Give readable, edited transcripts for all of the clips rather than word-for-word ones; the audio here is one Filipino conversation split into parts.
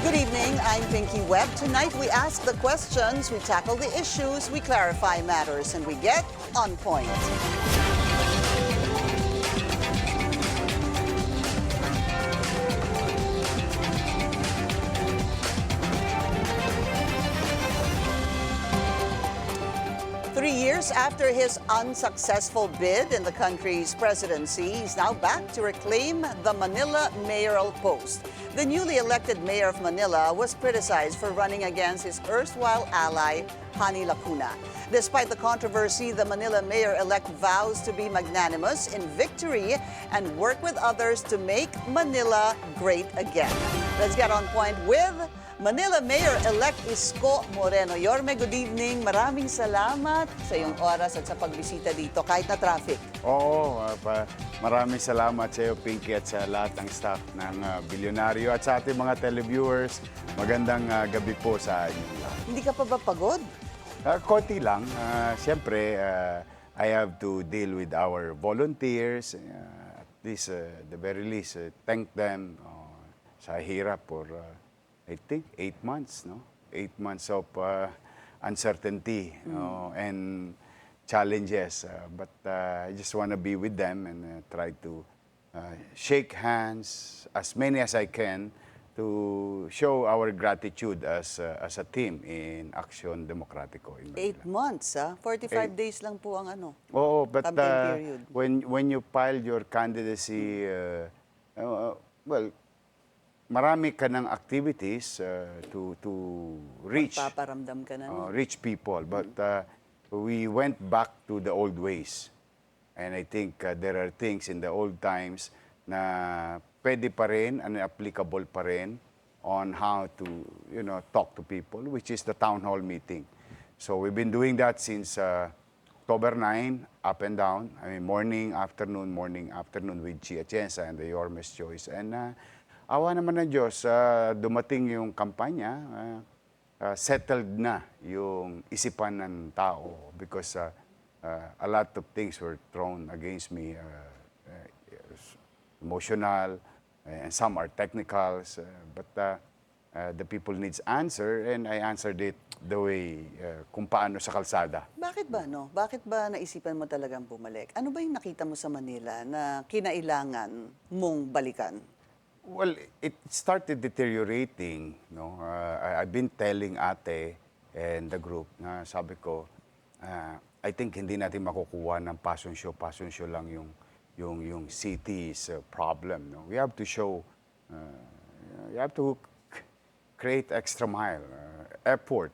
Good evening, I'm Pinky Webb. Tonight we ask the questions, we tackle the issues, we clarify matters, and we get on point. Years after his unsuccessful bid in the country's presidency, he's now back to reclaim the Manila mayoral post. The newly elected mayor of Manila was criticized for running against his erstwhile ally, Honey Lacuna. Despite the controversy, the Manila Mayor-elect vows to be magnanimous in victory and work with others to make Manila great again. Let's get on point with Manila Mayor-elect Isko Moreno. Yorme, good evening. Maraming salamat sa iyong oras at sa pagbisita dito kahit na traffic. Oo, maraming salamat sa iyo, Pinky, at sa lahat ng staff ng Bilyonaryo at sa ating mga televiewers. Magandang gabi po sa inyo lahat. Hindi ka pa ba pagod? Konti lang. Siyempre, I have to deal with our volunteers. At least, the very least, thank them sa hirap for I think 8 months, no? 8 months of uncertainty and challenges. But I just want to be with them and try to shake hands as many as I can to show our gratitude as a team in Action Democratico. 8 months, 45 days lang po ang ano. Oo, but period. when you file your candidacy, well, marami ka ng activities to reach Paparamdam ka na. reach people, but we went back to the old ways, and I think there are things in the old times na pwede pa rin and applicable pa rin on how to talk to people, which is the town hall meeting. So we've been doing that since October 9, up and down. I mean, morning, afternoon with Chia Chensa and the Yormes Choice. And awa naman ng Diyos, dumating yung kampanya, settled na yung isipan ng tao because a lot of things were thrown against me, emotional, and some are technicals, but the people needs answer, and I answered it the way kung paano sa kalsada. Bakit ba, no? Bakit ba naisipan mo talagang bumalik? Ano ba yung nakita mo sa Manila na kinailangan mong balikan? Well, it started deteriorating. No? I've been telling ate and the group na sabi ko, I think hindi natin makukuha ng passion show. Passion show lang yung city's problem. No? We have to show, you have to create extra mile, effort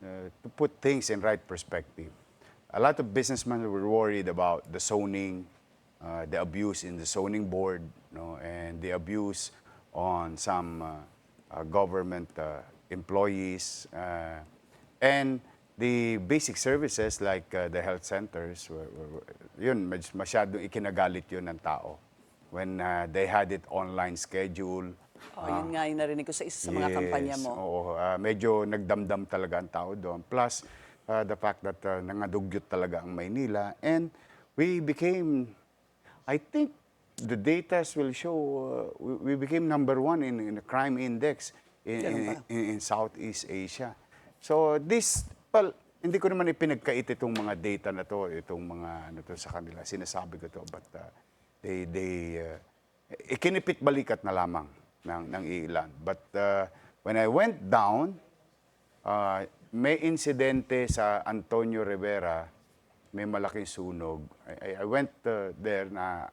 to put things in right perspective. A lot of businessmen were worried about the zoning, the abuse in the zoning board, and the abuse on some government employees, and the basic services like the health centers, yun, masyadong ikinagalit yun ng tao when they had it online schedule. Yun nga yung narinig ko sa isa sa mga kampanya mo. Oo, medyo nagdamdam talaga ang tao doon. Plus, the fact that nangadugyot talaga ang Maynila. And we became, I think, the data will show we became #1 in the crime index in Southeast Asia. So this, well, hindi ko naman ipinagkait itong mga data na to, itong mga ano to sa kanila. Sinasabi ko to, but ikinipit balikat na lamang ng ilan. But when I went down, may insidente sa Antonio Rivera, may malaking sunog. I went there na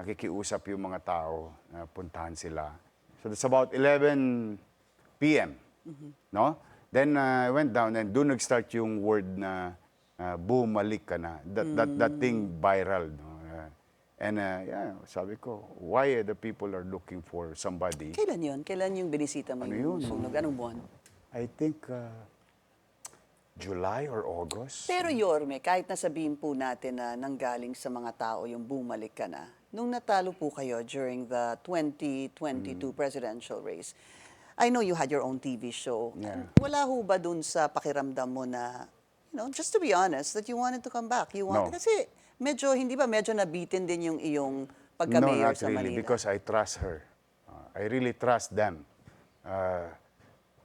nakikiusap yung mga tao, puntahan sila. So that's about 11 p.m. No? Then I went down and doon nag-start yung word na bumalik ka na. That thing viral. No? And sabi ko, why the people are looking for somebody? Kailan yun? Kailan yung binisita mo yung sunog? Anong buwan? I think July or August. Pero Yorme, kahit nasabihin po natin na nanggaling sa mga tao yung bumalik ka na, nung natalo po kayo during the 2022 presidential race, I know you had your own TV show. Yeah. Wala ho ba dun sa pakiramdam mo na, just to be honest, that you wanted to come back? You wanted, No. Kasi hindi ba medyo nabitin din yung iyong pagka-mayor sa Manila? No, not really, because I trust her. I really trust them. uh,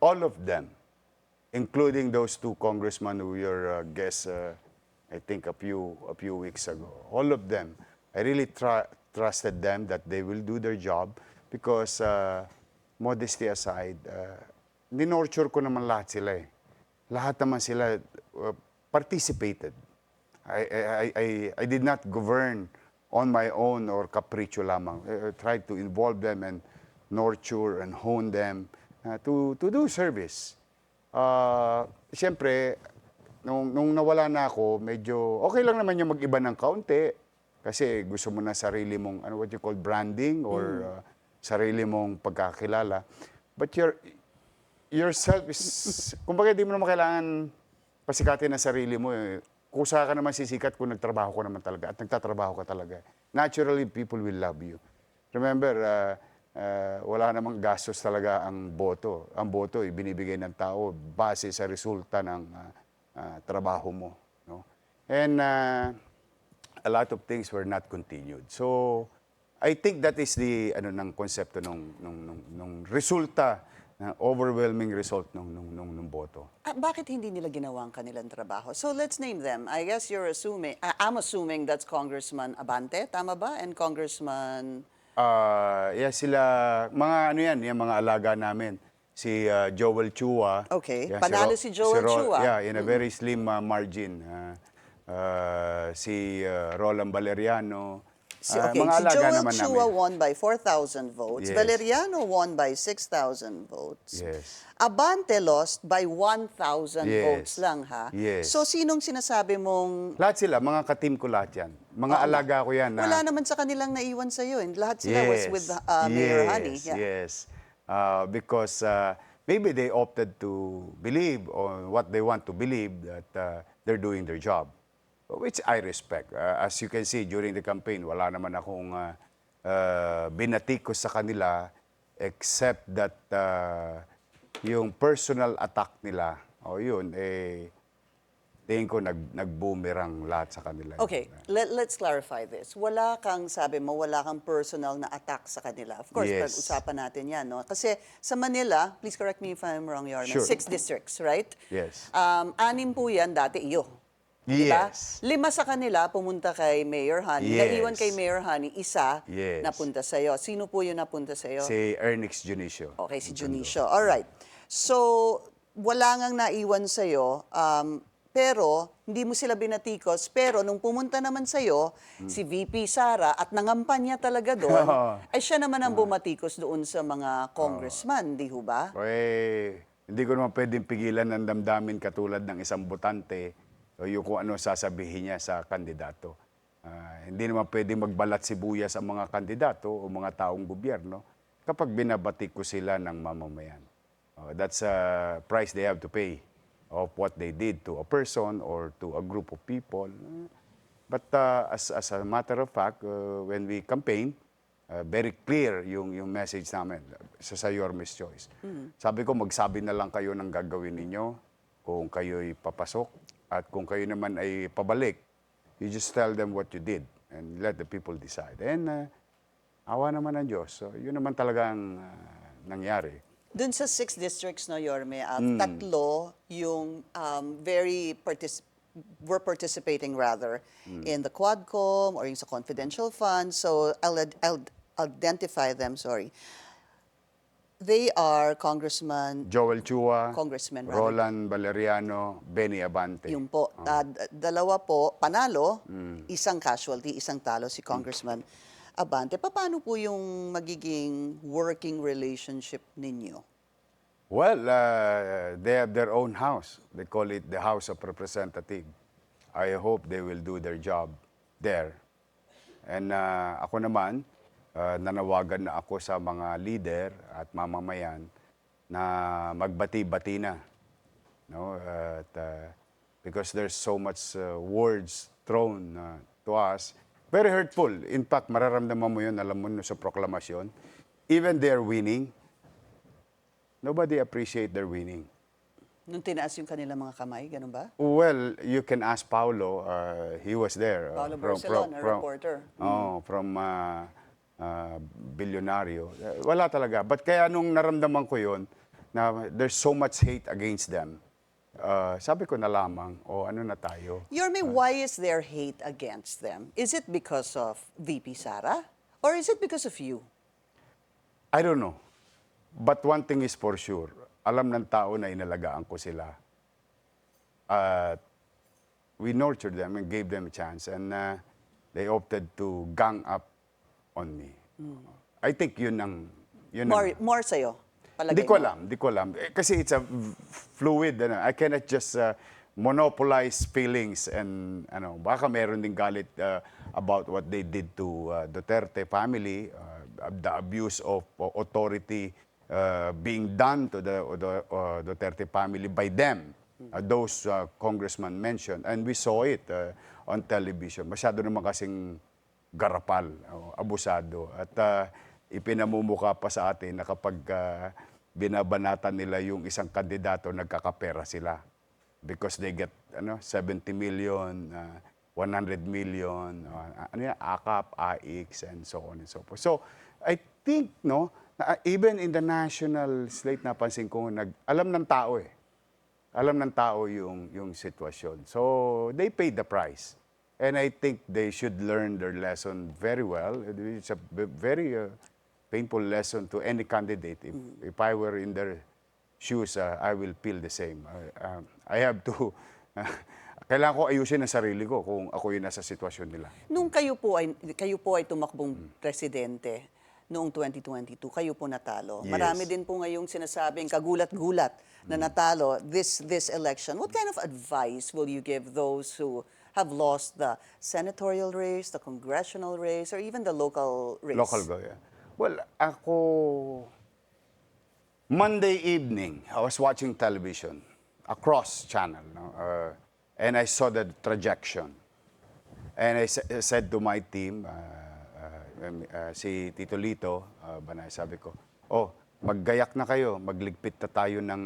all of them, including those two congressmen who were your guests, I think a few weeks ago. All of them, I really trusted them that they will do their job because modesty aside, ninurture ko naman lahat sila eh. Lahat naman sila participated. I did not govern on my own or capriccio lamang. I tried to involve them and nurture and hone them to do service. Siyempre, nung nawala na ako, medyo okay lang naman yung mag-iba ng kaunti kasi gusto mo na sarili mong, what you call branding or sarili mong pagkakilala. But yourself is, kumbaga di mo naman kailangan pasikatin ang sarili mo. Kusa ka naman sisikat kung nagtrabaho ko naman talaga at nagtatrabaho ka talaga. Naturally, people will love you. Remember, wala namang gastos talaga ang boto. Ang boto, binibigay ng tao base sa resulta ng trabaho mo. No? And a lot of things were not continued. So, I think that is the ng konsepto nung resulta, overwhelming result nung boto. Bakit hindi nila ginawa ang kanilang trabaho? So let's name them. I guess you're assuming, I'm assuming that's Congressman Abante, tama ba? And Congressman... Yeah, sila, mga yung mga alaga namin. Si Joel Chua. Okay, yeah, panalo si Joel Chua. Yeah, in a very slim margin. Si Roland Valeriano. Okay, mga si alaga Joel naman Chua namin. won by 4,000 votes. Yes. Valeriano won by 6,000 votes. Yes. Abante lost by 1,000 Yes. votes lang, ha? Yes. So, sinong sinasabi mong... Lahat sila, mga ka-team ko lahat yan. Mga alaga ko yan. Wala naman sa kanilang naiwan sa'yo. Lahat sila was with Mayor Honey. Yeah. Yes. Because maybe they opted to believe on what they want to believe that they're doing their job. Which I respect. As you can see, during the campaign, wala naman akong binatikos sa kanila except that yung personal attack nila, yun, tingin ko nag-boomerang lahat sa kanila. Okay, let's clarify this. Wala kang, sabi mo, wala kang personal na attack sa kanila. Of course, Yes. pag-usapan natin yan, no? Kasi sa Manila, please correct me if I'm wrong, Yorme, Sure. 6 districts, right? Yes. 6 po yan, dati iyo. Diba? Yes. 5 sa kanila pumunta kay Mayor Honey. Yes. Naiwan kay Mayor Honey, 1 Yes. napunta sa'yo. Sino po yung napunta sa'yo? Si Ernix Junicio. Okay, si Junicio. Alright. So, wala ngang naiwan sa'yo, pero hindi mo sila binatikos. Pero nung pumunta naman sa'yo, si VP Sara, at nangampanya talaga doon, ay siya naman ang bumatikos doon sa mga congressman, di ho ba? Hindi ko naman pwedeng pigilan ng damdamin katulad ng isang botante o yung kung ano sasabihin niya sa kandidato. Hindi naman pwedeng magbalat sibuyas ang mga kandidato o mga taong gobyerno kapag binabatik ko sila ng mamamayan. That's a price they have to pay of what they did to a person or to a group of people. But as a matter of fact, when we campaign, very clear yung message namin sa Yorme's Choice. Sabi ko, magsabi na lang kayo ng gagawin ninyo kung kayo'y papasok. At kung kayo naman ay pabalik, you just tell them what you did and let the people decide. And awa naman ng Diyos. So, yun naman talagang nangyari. Doon sa 6 districts, no, Yorme, 3 yung were participating rather in the Quadcom or yung sa confidential funds. So I'll identify them, sorry. They are Congressman Joel Chua, Congressman Roland Valeriano, Benny Abante. Yung po, 2 po panalo, 1 casualty, 1 talo si Congressman Abante. Paano po yung magiging working relationship ninyo? Well, they have their own house. They call it the House of Representatives. I hope they will do their job there. And ako naman, nanawagan na ako sa mga leader at mamamayan na magbati-bati na. No? Because there's so much words thrown to us. Very hurtful. In fact, mararamdaman mo yun, alam mo sa proklamasyon. Even they're winning, nobody appreciate their winning. Nung tinaas yung kanilang mga kamay, ganun ba? Well, you can ask Paulo. He was there. Paulo Barcelona, reporter. From bilyonaryo. Wala talaga. But kaya nung naramdaman ko yon na there's so much hate against them, sabi ko na lamang, ano na tayo. Yorme, why is there hate against them? Is it because of VP Sara? Or is it because of you? I don't know. But one thing is for sure, alam ng tao na inalagaan ko sila. At we nurtured them and gave them a chance, and they opted to gang up on me. I think yun ang... More sa'yo? Hindi ko alam. Kasi it's a fluid. I cannot just monopolize feelings and baka meron ding galit about what they did to Duterte family, the abuse of authority being done to the Duterte family by them. Those congressmen mentioned, and we saw it on television. Masyado naman kasing garapal, abusado, at ipinamumuka pa sa atin na kapag binabanatan nila yung isang kandidato, nagkakapera sila because they get 70 million, 100 million, AKAP, AIX, and so on and so forth. So I think even in the national slate, napansin ko alam ng tao alam ng tao yung sitwasyon. So they paid the price. And I think they should learn their lesson very well. It's a very painful lesson to any candidate. If I were in their shoes, I will feel the same. I have to, kailangan ko ayusin ang sarili ko kung ako yung nasa sitwasyon nila. Nung kayo po ay tumakbong presidente noong 2022, kayo po natalo. Yes. Marami din po ngayong sinasabing kagulat-gulat na natalo this election. What kind of advice will you give those who have lost the senatorial race, the congressional race, or even the local race? Yeah. Well, ako, Monday evening, I was watching television across channel, and I saw the trajectory. And I said to my team, si Tito Lito, sabi ko, maggayak na kayo, magligpit na tayo ng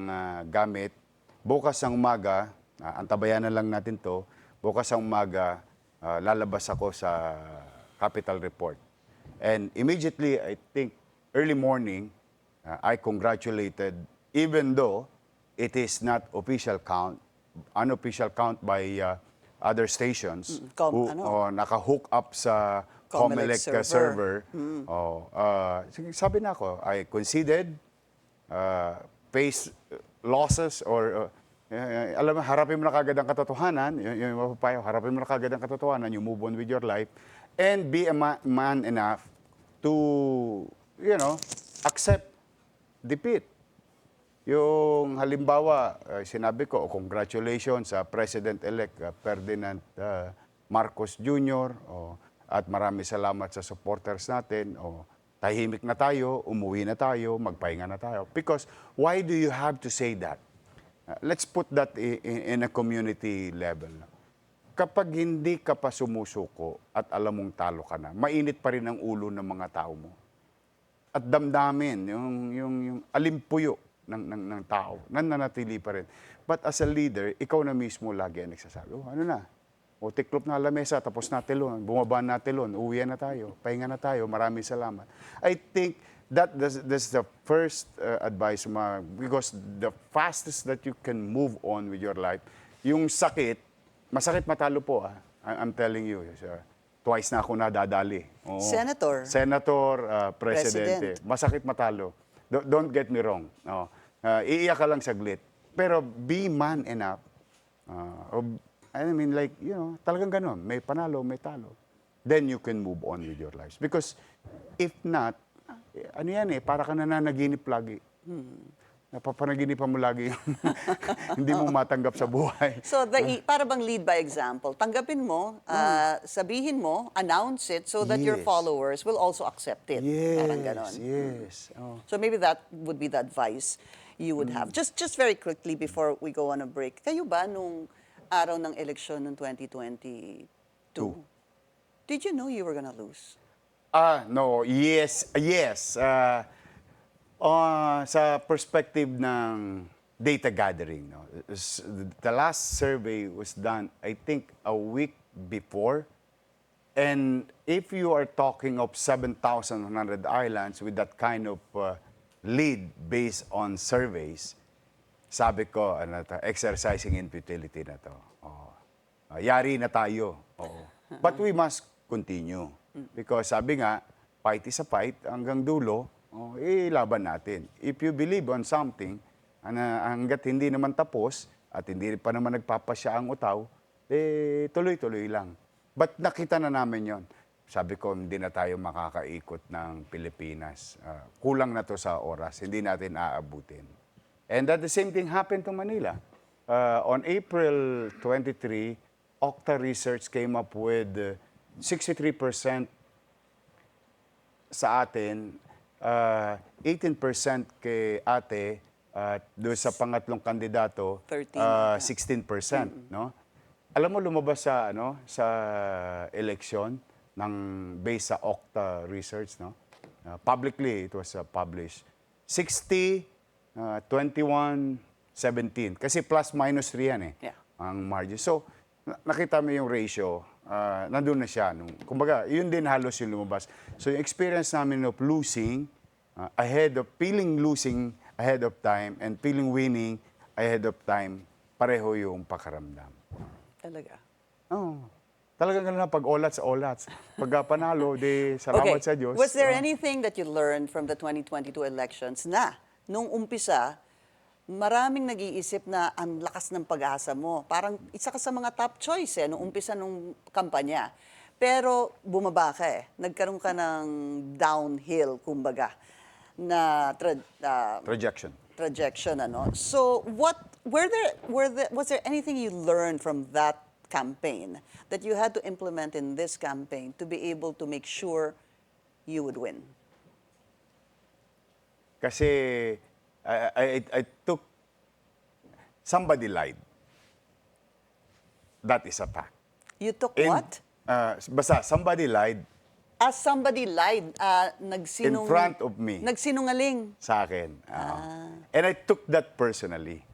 gamit. Bukas ang umaga, antabayan na lang natin to, bukas ang umaga, lalabas ako sa Capital Report. And immediately, I think, early morning, I congratulated, even though it is not official count, unofficial count by other stations who naka-hook up sa COMELEC server. Sabi na ako, I conceded, face losses, or alam mo, harapin mo na kagad ang katotohanan, yung mapapayo, harapin mo na kagad ang katotohanan, you move on with your life, and be a man enough to, accept defeat. Yung halimbawa, sinabi ko, congratulations sa President-elect Ferdinand Marcos Jr., at marami salamat sa supporters natin, tahimik na tayo, umuwi na tayo, magpahinga na tayo. Because why do you have to say that? Let's put that in a community level. Kapag hindi ka pa sumusuko at alam mong talo ka na, mainit pa rin ang ulo ng mga tao mo. At damdamin, yung alimpuyo ng tao, nananatili pa rin. But as a leader, ikaw na mismo lagi ang nagsasabi, ano na, tiklop na lamesa, tapos na telon, bumaba na telon, uwi na tayo, pahinga na tayo, maraming salamat. I think that's the first advice, because the fastest that you can move on with your life, yung sakit, masakit matalo po. I'm telling you, twice na ako nadadali. Senator, Presidente. Masakit matalo. Don't get me wrong. Iiyak ka lang saglit. Pero be man enough. Talagang ganun. May panalo, may talo. Then you can move on with your lives. Because if not, para ka nananaginip lagi. Napapanaginipan mo lagi yung hindi mo matanggap sa buhay. So, para bang lead by example, tanggapin mo, sabihin mo, announce it so that your followers will also accept it. Parang ganon. Yes. So maybe that would be the advice you would have. Just very quickly before we go on a break, kayo ba nung araw ng eleksyon ng 2022, did you know you were gonna lose? No. Yes. Sa perspective ng data gathering, the last survey was done, I think, a week before And if you are talking of 7,100 islands with that kind of lead based on surveys, sabi ko, ano to, exercising in futility na to. Oh. Yari na tayo. Oo. But we must continue. Because sabi nga, fight is a fight, hanggang dulo, ilaban natin. If you believe on something, hanggat hindi naman tapos, at hindi pa naman nagpapasya ang utaw, tuloy-tuloy lang. But nakita na namin yon. Sabi ko, hindi na tayo makakaikot ng Pilipinas. Kulang na to sa oras, hindi natin aabutin. And that the same thing happened to Manila. On April 23, Okta Research came up with 63% sa atin, 18% kay ate, doon sa pangatlong kandidato, 16%, no? Alam mo, lumabas sa eleksyon ng based sa Okta Research, no? Publicly it was published. 60, 21, 17. Kasi plus minus 3 yan Yeah. ang margin. So, nakita mo yung ratio, nandun na siya. Kumbaga, yun din halos yung lumabas. So, yung experience namin of losing, feeling losing ahead of time and feeling winning ahead of time, pareho yung pakaramdam. Talaga. Oh, talagang ganun na pag-olats. Pagka panalo, salamat sa Diyos. Was there anything that you learned from the 2022 elections na nung umpisa, maraming nag-iisip na ang lakas ng pag-asa mo? Parang isa ka sa mga top choice nung umpisa nung kampanya. Pero bumaba ka Nagkaroon ka ng downhill, kumbaga, na projection, ano? So, was there anything you learned from that campaign that you had to implement in this campaign to be able to make sure you would win? Kasi I took, somebody lied. That is a fact. You took what? Basta, somebody lied. Somebody lied, In front of me. Nagsinungaling. Sa akin. And I took that personally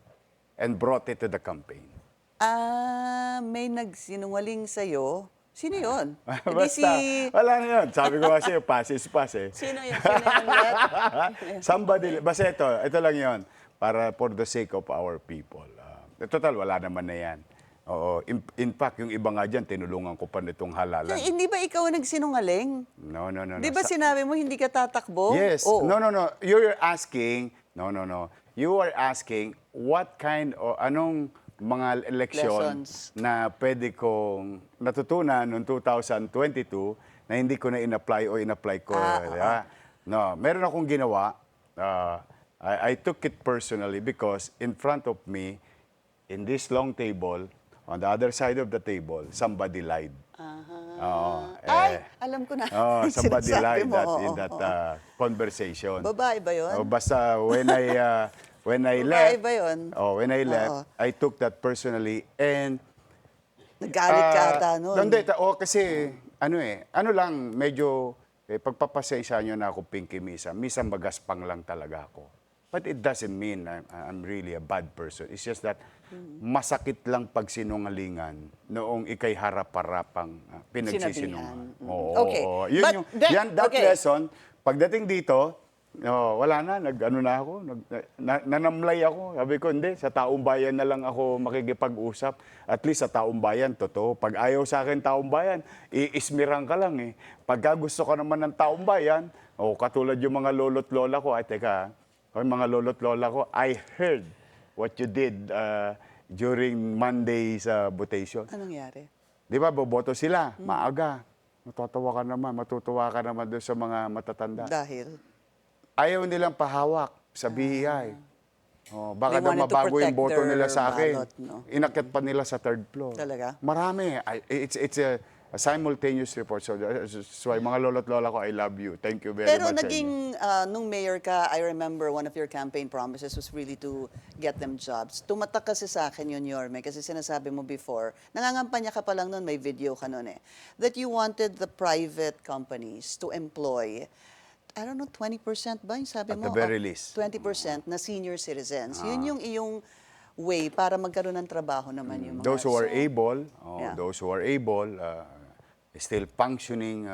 and brought it to the campaign. May nagsinungaling sa'yo. Sino yun? Basta, wala na yun. Sabi ko kasi, pass is pass Sino yun? Sino yun? Somebody, basta ito lang yun. Para for the sake of our people. Total, wala naman na yan. Oo. In fact, yung iba nga dyan, tinulungan ko pa nitong halalan. Hindi ba ikaw nagsinungaling? No. Di ba sinabi mo hindi ka tatakbo? Yes. Oh. No. You're asking, no. You are asking what kind o anong mga leksyon Lessons. na pwede kong natutunan noong 2022 na hindi ko na in-apply o in-apply ko. No, meron akong ginawa. I took it personally because in front of me, in this long table, on the other side of the table, somebody lied. Ay, alam ko na. Somebody Sinasabi lied mo, in that conversation. Babae ba yun? Basta when I Babae left, ba yun? when I left, I took that personally and Nagalit ka ata nun. Hindi, kasi ano lang, medyo pagpapasensya nyo na ako, Pinky Misa. Misa magaspang lang talaga ako. But it doesn't mean I'm really a bad person. It's just that masakit lang pag sinungalingan noong ikay harap-harapang pinagsisinungaling. Okay. That lesson, pagdating dito, wala na, ako, nanamlay ako. Sabi ko, hindi, sa taong bayan na lang ako makikipag-usap. At least sa taong bayan, totoo. Pag ayaw sa akin taong bayan, iismirang ka lang Pagka gusto ka naman ng taong bayan, katulad yung mga lolo't lola ko, mga lolo't lola ko, I heard what you did during Monday's votation. Anong nangyari? Di ba, boboto sila, maaga. Matutuwa ka naman doon sa mga matatanda. Dahil? Ayaw nilang pahawak sa BEI. Baka They daw wanted to mabago yung protect boto nila their sa akin. ballot, no? Inakyat pa nila sa third floor. Talaga? Marami. It's a simultaneous report. So that's why mga lolo't lola ko, I love you. Thank you very Pero much. naging, nung mayor ka, I remember one of your campaign promises was really to get them jobs. Tumatak kasi sa akin yun, Yorme, kasi sinasabi mo before, nangangampanya ka pa lang nun, may video ka nun that you wanted the private companies to employ, I don't know, 20% ba yung sabi mo? At the very least. 20% na senior citizens. Yun yung iyong way para magkaroon ng trabaho naman yung mga... Those who are able, Yeah. those who are able, still functioning,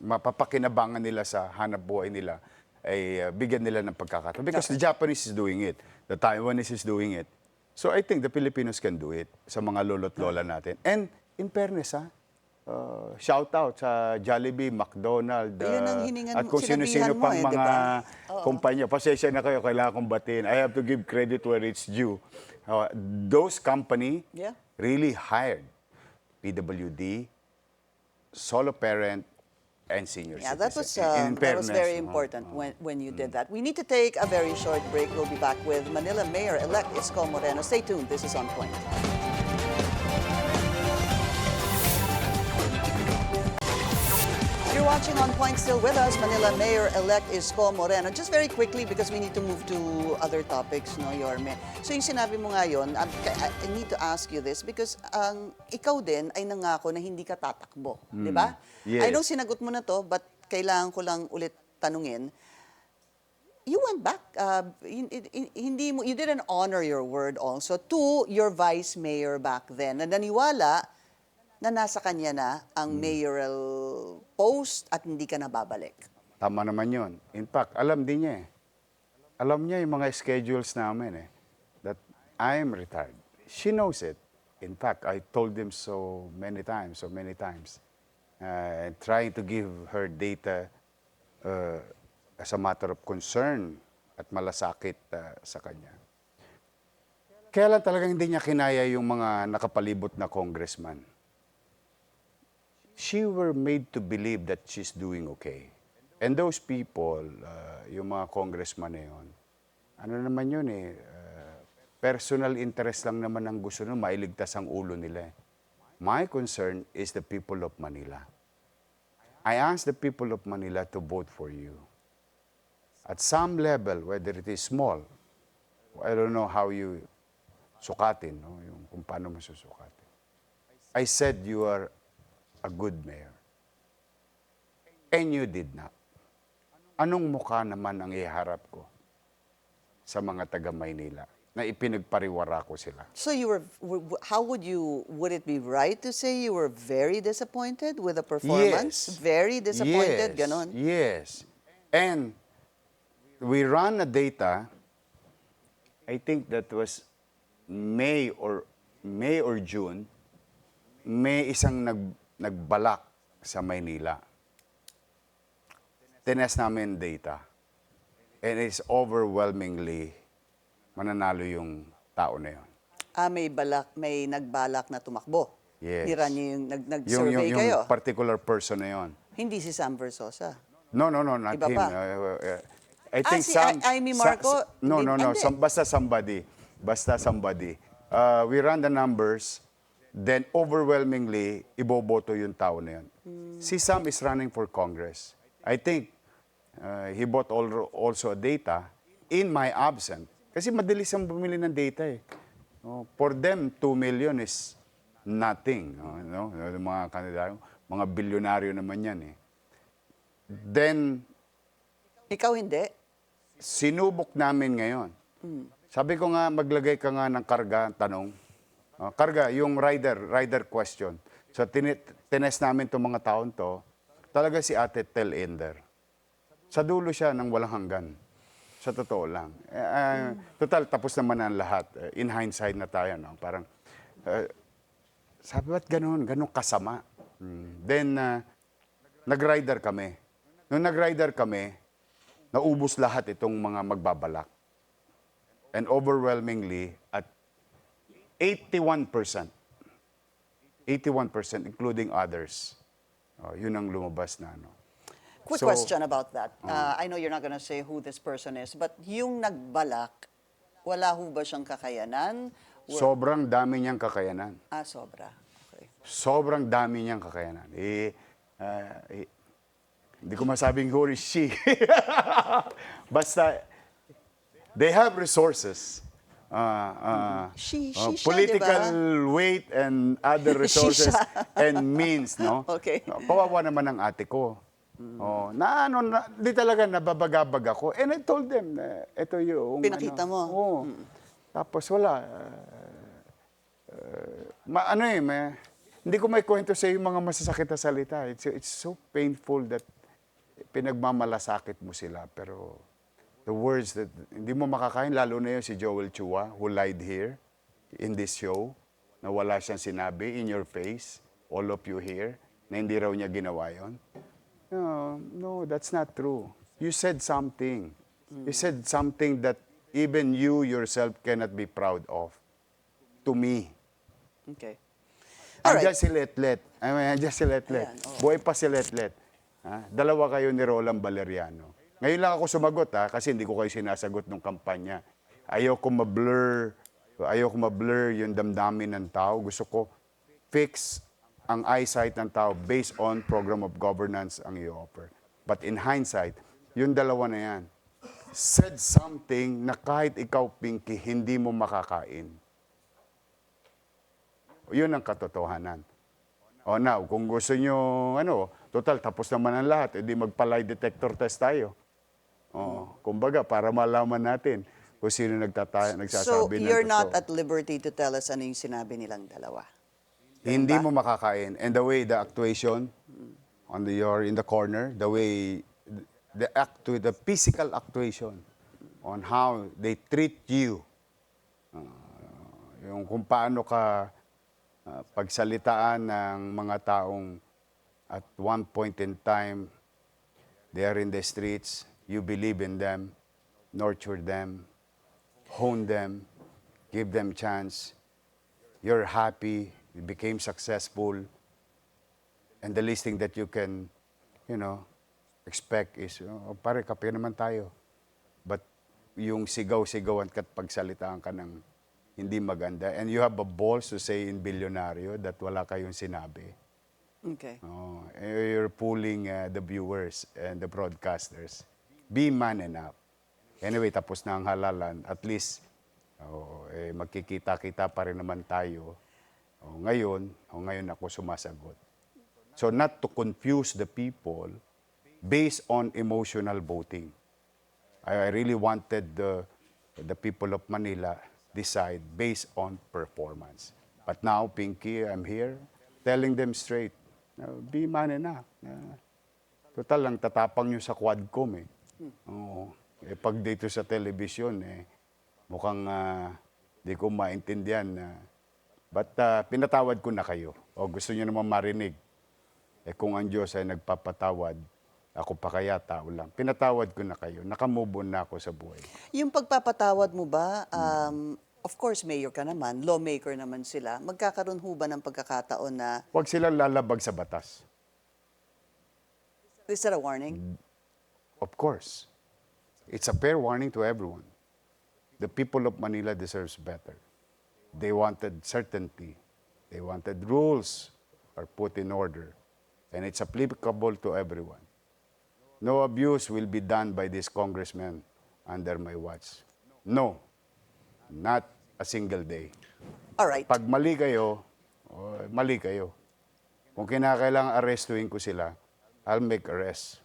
mapapakinabangan nila sa hanap buhay nila, ay bigyan nila ng pagkakataon. Because the Japanese is doing it, the Taiwanese is doing it. So I think the Filipinos can do it sa mga lolo't lola natin. And in fairness, shout out sa Jollibee, McDonald's, Yun ang hiningan at kung sinabihan sino-sino mo pang eh, di mga ba? kumpanya. Pasensya na kayo, kailangan kong batiin. I have to give credit where it's due. Those company really hired PWD, solo parent, and senior Yeah, citizen. that was very important when you did that. We need to take a very short break. We'll be back with Manila Mayor-elect Isko Moreno. Stay tuned. This is On Point. You're watching On Point, still with us, Manila Mayor-elect Isko Moreno. Just very quickly, because we need to move to other topics, no, Yorme. So yung sinabi mo ngayon, I need to ask you this because ikaw din ay nangako na hindi ka tatakbo, di ba? Yes. I know sinagot mo na to, but kailangan ko lang ulit tanungin. You went back, you didn't honor your word also to your vice mayor back then. Na naniwala na nasa kanya na ang mayoral post at hindi ka na babalik. Tama naman yun. In fact, alam din niya eh. Alam niya yung mga schedules namin eh. That I am retired. She knows it. In fact, I told him so many times. Trying to give her data as a matter of concern at malasakit sa kanya. Kaya lang talagang hindi niya kinaya yung mga nakapalibot na congressman. She were made to believe that she's doing okay. And those people, yung mga congressman na yun, ano naman yun eh, personal interest lang naman ang gusto nung mailigtas ang ulo nila. My concern is the people of Manila. I asked the people of Manila to vote for you. At some level, whether it is small, I don't know how you sukatin, no? Yung kung paano mo susukatin. I said you are a good mayor. And you did not. Anong mukha naman ang iharap ko sa mga taga-Maynila na ipinagpariwara ko sila? So would it be right to say you were very disappointed with the performance? Yes. Very disappointed, Yes. ganon? Yes. And we ran a data, I think that was May or June, may isang nagbalak sa Maynila. Tinest namin data. And it's overwhelmingly mananalo yung tao na yun. May nagbalak na tumakbo. Yes. Nira niyo yung nag-survey kayo. Yung particular person na yun. Hindi si Sam Versosa. No, not Iba him. pa? I think si Amy Marco? No. Hindi. Basta somebody. We ran the numbers, then overwhelmingly, iboboto yung tao na yun. Si Sam is running for Congress. I think he bought also a data in my absence. Kasi madalis ang bumili ng data eh. For them, 2 million is nothing. No? Mga kandidato, mga bilyonaryo naman yan eh. Then, Ikaw hindi? sinubok namin ngayon. Sabi ko nga, maglagay ka nga ng karga, tanong. Karga, yung rider question. So, tinest namin itong mga taon to, talaga si Ate Tel Ender. Sa dulo siya ng walang hanggan. Sa totoo lang. Total, tapos naman ang lahat. In hindsight na tayo, no? Parang, sabi ba't ganun kasama? Then, nag-rider kami. Nung nag-rider kami, naubos lahat itong mga magbabalak. And overwhelmingly, at 81%, including others, yun ang lumabas na. No? Quick question about that. I know you're not gonna say who this person is, but yung nagbalak, wala ho ba siyang kakayanan? Sobrang dami niyang kakayanan. Sobra. Okay. Sobrang dami niyang kakayanan. Hindi ko masabing who is she. Basta, they have resources. She Political diba? weight and other resources and means, no? Okay. Kawawa naman ang ate ko. Di talaga nababagabag ako. And I told them, ito yung... Pinakita mo. Tapos wala. Hindi ko may kwento sa yung mga masasakit na salita. It's so painful that pinagmamalasakit mo sila. Pero the words that hindi mo makakain, lalo na yun si Joel Chua, who lied here in this show, na wala siyang sinabi in your face, all of you here, na hindi raw niya ginawa yun. No, that's not true. You said something. You said something that even you yourself cannot be proud of. To me. Okay. I'm Alright. just si Letlet. I'm just si Letlet. Ayan, oo. Buhay pa si Letlet. Dalawa kayo ni Roland Valeriano. Ngayon lang ako sumagot kasi hindi ko kayo sinasagot ng kampanya. Ayoko ma-blur yung damdamin ng tao. Gusto ko fix ang eyesight ng tao based on program of governance ang i-offer. But in hindsight, yung dalawa na yan, said something na kahit ikaw, Pinky, hindi mo makakain. Yun ang katotohanan. O now, kung gusto nyo, total, tapos naman ang lahat, edi magpa-lie detector test tayo. Kumbaga, para malaman natin kung sino nagsasabi So, ng you're totoo. not at liberty to tell us ano yung sinabi nilang dalawa? Hindi mo makakain. And the way the actuation, you're in the corner, the way, the physical actuation on how they treat you, yung kung paano ka pagsalitaan ng mga taong at one point in time, they are in the streets, you believe in them, nurture them, hone them, give them chance, you're happy, you became successful, and the least thing that you can, expect is, pare, kape naman tayo. But yung sigaw-sigawan ka't pagsalitaan ka ng hindi maganda. And you have a balls to say in Bilyonaryo that wala kayong sinabi. Okay. You're fooling the viewers and the broadcasters. Be man enough. Anyway, tapos na ang halalan. At least, magkikita-kita pa rin naman tayo. Ngayon ako sumasagot. So not to confuse the people based on emotional voting. I really wanted the people of Manila decide based on performance. But now, Pinky, I'm here telling them straight, be man enough. Total lang, tatapang nyo sa Quadcom eh. Pag dito sa television, mukhang di ko maintindihan. But pinatawad ko na kayo. O gusto nyo naman marinig. Kung ang Diyos ay nagpapatawad, ako pa kaya tao lang. Pinatawad ko na kayo. Nakamove on na ako sa buhay. Yung pagpapatawad mo ba, of course, mayor ka naman, lawmaker naman sila, magkakaroon ho ba ng pagkakataon na... Huwag silang lalabag sa batas. Is that a warning? Of course. It's a fair warning to everyone. The people of Manila deserves better. They wanted certainty. They wanted rules are put in order. And it's applicable to everyone. No abuse will be done by this congressman under my watch. No. Not a single day. All right. Pag mali kayo, mali kayo. Kung kinakailangan arrestuin ko sila, I'll make arrest.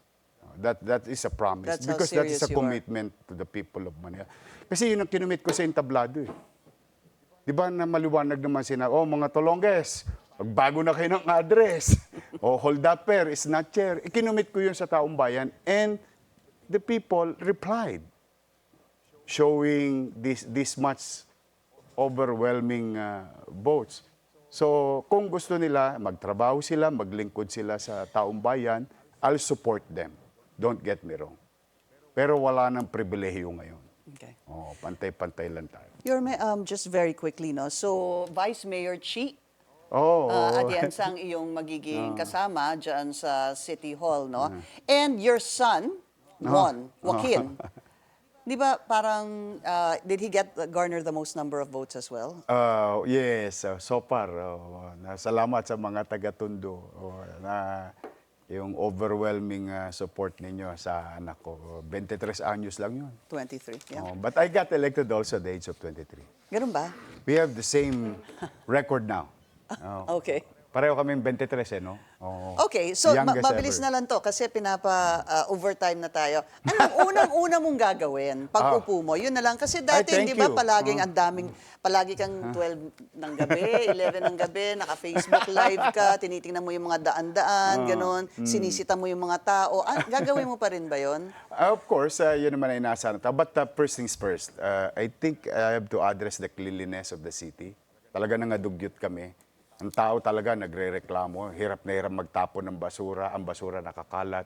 That is a promise. That's how Because that is serious a you are. commitment to the people of Manila. Kasi yun ang kinumit ko sa entablado eh. Di ba na maliwanag naman sila, mga tolongges, magbago na kayo ng address. Hold up pair is not chair. Ikinumit ko yun sa taong bayan and the people replied, showing this much overwhelming votes. So, kung gusto nila, magtrabaho sila, maglingkod sila sa taong bayan, I'll support them. Don't get me wrong. Pero wala nang pribilehiyo ngayon. Okay. Pantay-pantay lang tayo. Just very quickly, no? So, Vice Mayor Chi, Atienza ang iyong magiging kasama dyan sa City Hall, no? And your son, Joaquin, di ba parang, did he garner the most number of votes as well? Yes, so far. Salamat sa mga taga-Tondo na yung overwhelming support ninyo sa anak ko. 23 anyos lang yun. 23, yeah. But I got elected also at the age of 23. Ganun ba? We have the same record now. Okay. Pareho kaming 23, no? Oo. Okay, so Youngest mabilis ever. na lang to kasi pinapa-overtime na tayo. Anong unang-una mong gagawin pag upo mo? Yun na lang. Kasi dati, thank di ba, you. palaging ang daming, palagi kang 12 ng gabi, 11 ng gabi, naka-Facebook live ka, tinitingnan mo yung mga daan-daan, ganon, sinisita mo yung mga tao. Gagawin mo pa rin ba yun? Of course, yun naman ay nasa natin. But first things first, I think I have to address the cleanliness of the city. Talaga nangadugyot kami. Ang tao talaga nagre-reklamo, hirap na hirap magtapon ng basura, ang basura nakakalat.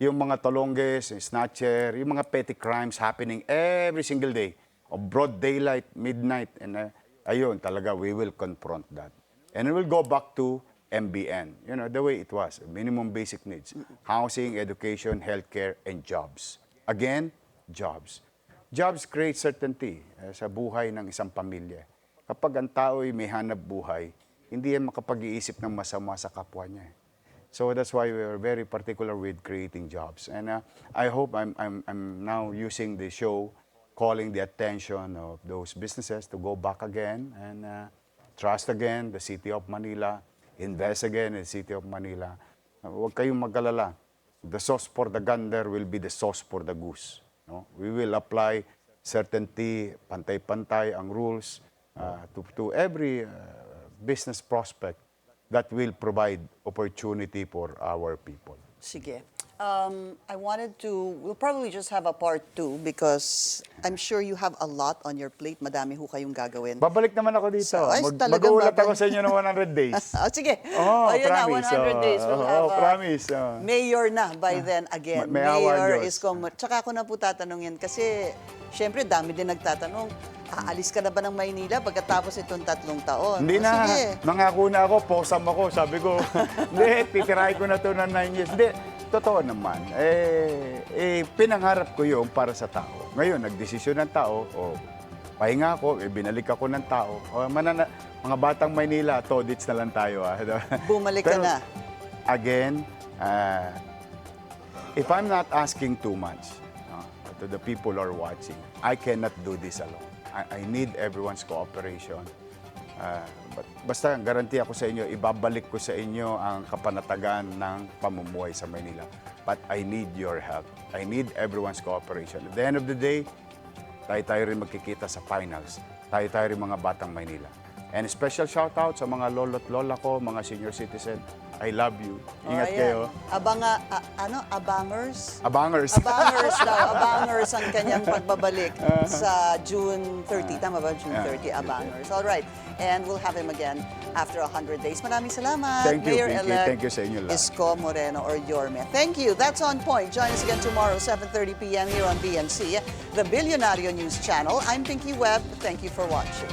Yung mga tolongges, yung snatcher, yung mga petty crimes happening every single day. Of broad daylight, midnight, and ayun, talaga, we will confront that. And we will go back to MBN, you know, the way it was, minimum basic needs. Housing, education, healthcare, and jobs. Again, jobs. Jobs create certainty sa buhay ng isang pamilya. Kapag ang tao ay may hanap buhay, hindi yan makapag-iisip ng masama sa kapwa niya. So that's why we are very particular with creating jobs. And I hope I'm now using the show, calling the attention of those businesses to go back again and trust again the City of Manila, invest again in the City of Manila. Huwag kayong mag-alala. The sauce for the gander will be the sauce for the goose. No? We will apply certainty, pantay-pantay ang rules to every business prospect that will provide opportunity for our people. Sige. I wanted to, we'll probably just have a part 2 because I'm sure you have a lot on your plate. Madami ho kayong gagawin. Babalik naman ako dito. So, ay, talagang Mag-uulat ako babalik. sa inyo ng 100 days. Sige. Oh, Ayun promise. na, 100 days. We'll have promise. mayor na by then again. May awa Mayor Diyos. Isko Moreno. Tsaka ako na po tatanungin kasi syempre dami din nagtatanong, aalis ka na ba ng Maynila pagkatapos itong 3 taon? Hindi na. Sige. Nangako na ako, posam ako. Sabi ko, hindi, titirahin ko na to ng 9 years. Hindi, totoo naman. Pinangarap ko yung para sa tao. Ngayon, nagdesisyon ng tao, pahinga ako, binalik ako ng tao. Mga batang Maynila, todits na lang tayo. Bumalik ka na. Again, if I'm not asking too much to the people who are watching, I cannot do this alone. I need everyone's cooperation. But basta garanti ako sa inyo, ibabalik ko sa inyo ang kapanatagan ng pamumuhay sa Manila. But I need your help. I need everyone's cooperation. At the end of the day, tayo rin magkikita sa finals. Tayo rin mga batang Maynila. And special shout out sa mga lolo't lola ko, mga senior citizen. I love you. Ingat kayo. Abangers? Abangers. Abangers daw. Abangers ang kanyang pagbabalik sa June 30. Tama ba? June 30, Abangers. All right. And we'll have him again after 100 days. Maraming salamat. Thank you, Pinky. Mayor-elect Thank you sa inyo lahat. Isko Moreno or Yorme. Thank you. That's On Point. Join us again tomorrow, 7:30 p.m. here on BNC, the Billionario News Channel. I'm Pinky Webb. Thank you for watching.